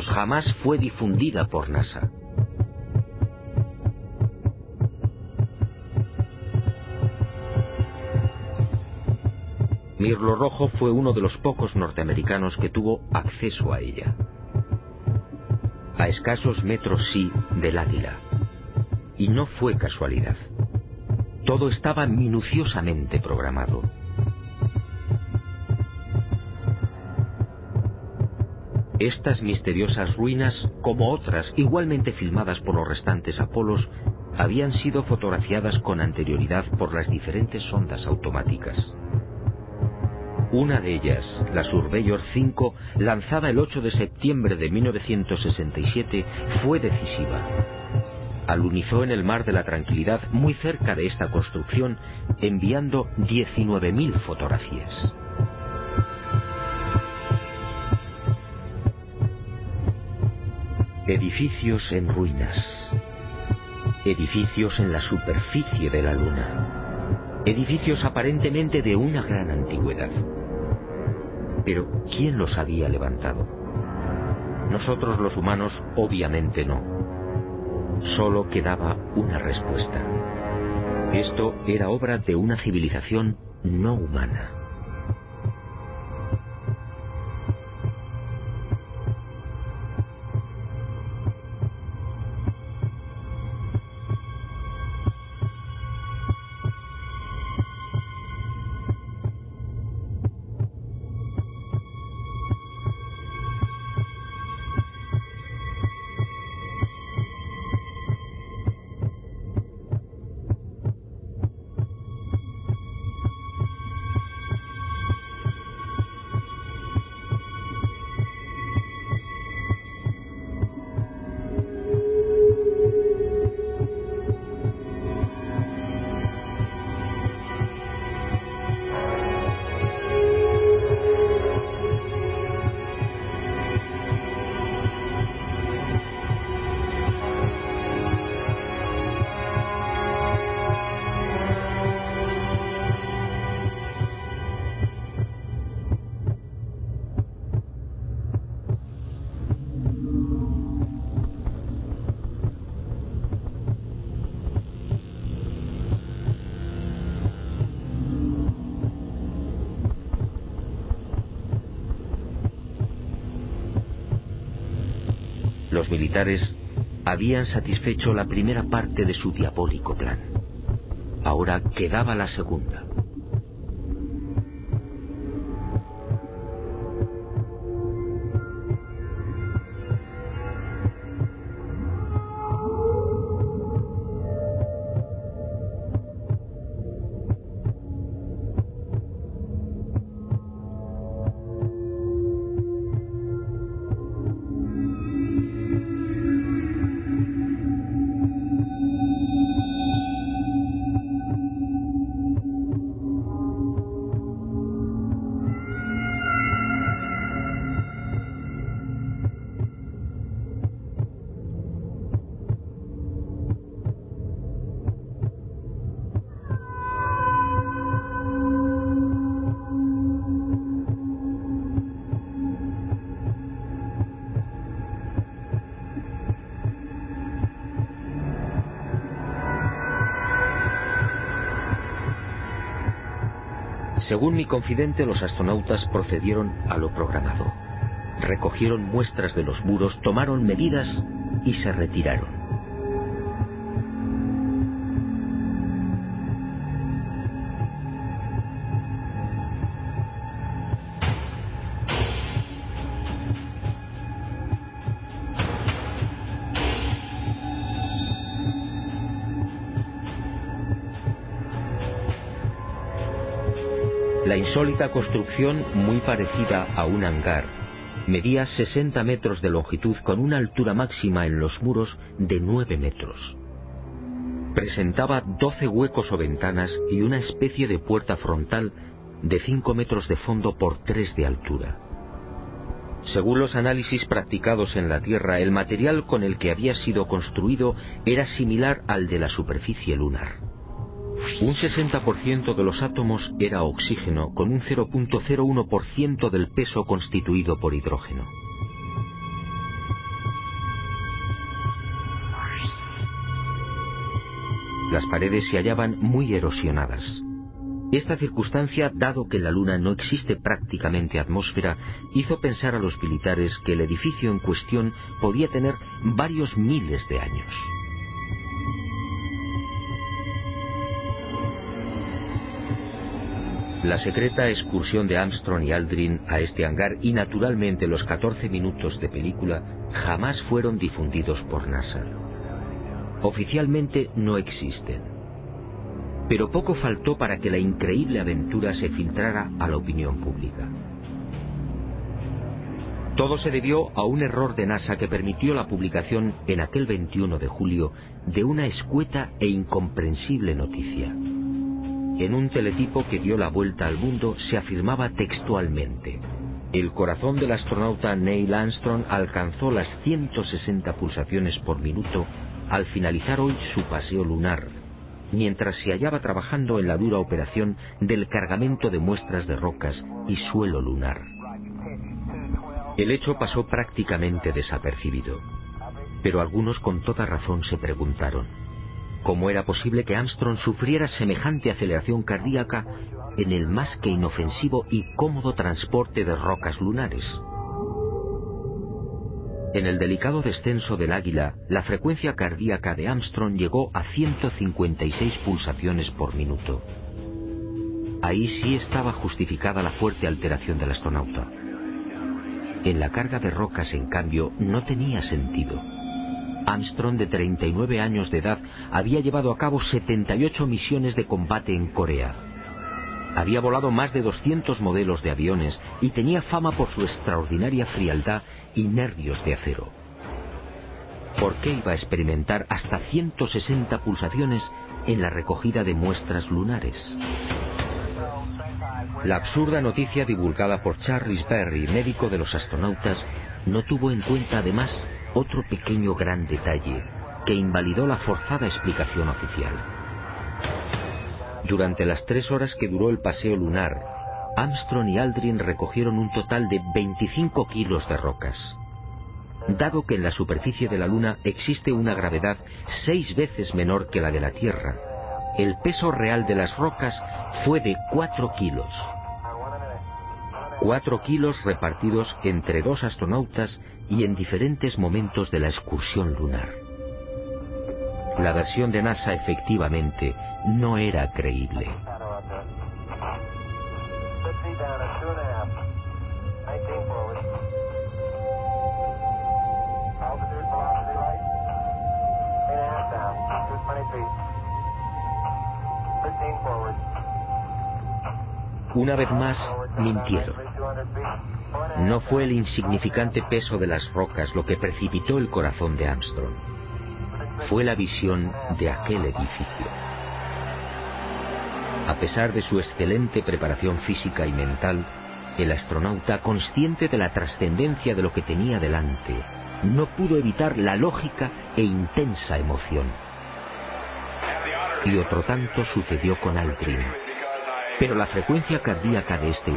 jamás fue difundida por NASA. Mirlo Rojo fue uno de los pocos norteamericanos que tuvo acceso a ella. A escasos metros sí del Águila. Y no fue casualidad. Todo estaba minuciosamente programado. Estas misteriosas ruinas, como otras igualmente filmadas por los restantes Apolos, habían sido fotografiadas con anterioridad por las diferentes sondas automáticas. Una de ellas, la Surveyor 5, lanzada el 8 de septiembre de 1967, fue decisiva. Alunizó en el Mar de la Tranquilidad, muy cerca de esta construcción, enviando 19.000 fotografías. Edificios en ruinas. Edificios en la superficie de la Luna. Edificios aparentemente de una gran antigüedad. Pero, ¿quién los había levantado? Nosotros los humanos, obviamente no. Solo quedaba una respuesta. Esto era obra de una civilización no humana. Los militares habían satisfecho la primera parte de su diabólico plan. Ahora quedaba la segunda. Según mi confidente, los astronautas procedieron a lo programado. Recogieron muestras de los muros, tomaron medidas y se retiraron. La insólita construcción, muy parecida a un hangar, medía 60 metros de longitud con una altura máxima en los muros de 9 metros. Presentaba 12 huecos o ventanas y una especie de puerta frontal de 5 metros de fondo por 3 de altura. Según los análisis practicados en la Tierra, el material con el que había sido construido era similar al de la superficie lunar. Un 60% de los átomos era oxígeno, con un 0.01% del peso constituido por hidrógeno. Las paredes se hallaban muy erosionadas. Esta circunstancia, dado que en la Luna no existe prácticamente atmósfera, hizo pensar a los militares que el edificio en cuestión podía tener varios miles de años. La secreta excursión de Armstrong y Aldrin a este hangar y naturalmente los 14 minutos de película jamás fueron difundidos por NASA. Oficialmente no existen. Pero poco faltó para que la increíble aventura se filtrara a la opinión pública. Todo se debió a un error de NASA que permitió la publicación en aquel 21 de julio de una escueta e incomprensible noticia. En un teletipo que dio la vuelta al mundo se afirmaba textualmente: el corazón del astronauta Neil Armstrong alcanzó las 160 pulsaciones por minuto al finalizar hoy su paseo lunar, mientras se hallaba trabajando en la dura operación del cargamento de muestras de rocas y suelo lunar. El hecho pasó prácticamente desapercibido, pero algunos con toda razón se preguntaron cómo era posible que Armstrong sufriera semejante aceleración cardíaca en el más que inofensivo y cómodo transporte de rocas lunares. En el delicado descenso del Águila, la frecuencia cardíaca de Armstrong llegó a 156 pulsaciones por minuto. Ahí sí estaba justificada la fuerte alteración del astronauta. En la carga de rocas, en cambio, no tenía sentido. Armstrong, de 39 años de edad, había llevado a cabo 78 misiones de combate en Corea. Había volado más de 200 modelos de aviones y tenía fama por su extraordinaria frialdad y nervios de acero. ¿Por qué iba a experimentar hasta 160 pulsaciones en la recogida de muestras lunares? La absurda noticia divulgada por Charles Berry, médico de los astronautas, no tuvo en cuenta además otro pequeño gran detalle que invalidó la forzada explicación oficial. Durante las 3 horas que duró el paseo lunar, Armstrong y Aldrin recogieron un total de 25 kilos de rocas. Dado que en la superficie de la Luna existe una gravedad 6 veces menor que la de la Tierra, el peso real de las rocas fue de 4 kilos. 4 kilos repartidos entre 2 astronautas y en diferentes momentos de la excursión lunar. La versión de NASA efectivamente no era creíble. Una vez más, mintieron. No fue el insignificante peso de las rocas lo que precipitó el corazón de Armstrong. Fue la visión de aquel edificio. A pesar de su excelente preparación física y mental, el astronauta, consciente de la trascendencia de lo que tenía delante, no pudo evitar la lógica e intensa emoción. Y otro tanto sucedió con Aldrin. Pero la frecuencia cardíaca de este